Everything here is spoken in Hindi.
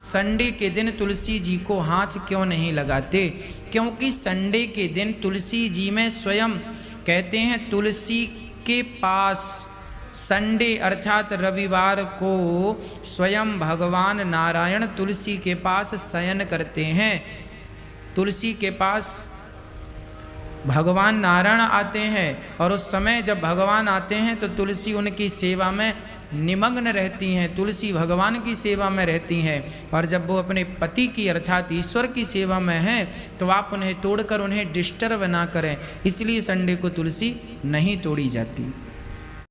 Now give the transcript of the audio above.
संडे के दिन तुलसी जी को हाथ क्यों नहीं लगाते? क्योंकि संडे के दिन तुलसी जी में स्वयं कहते हैं तुलसी के पास संडे अर्थात रविवार को स्वयं भगवान नारायण तुलसी के पास शयन करते हैं। तुलसी के पास भगवान नारायण आते हैं और उस समय जब भगवान आते हैं तो तुलसी उनकी सेवा में निमग्न रहती हैं, तुलसी भगवान की सेवा में रहती हैं। और जब वो अपने पति की अर्थात ईश्वर की सेवा में हैं तो आप उन्हें तोड़कर उन्हें डिस्टर्ब ना करें, इसलिए संडे को तुलसी नहीं तोड़ी जाती।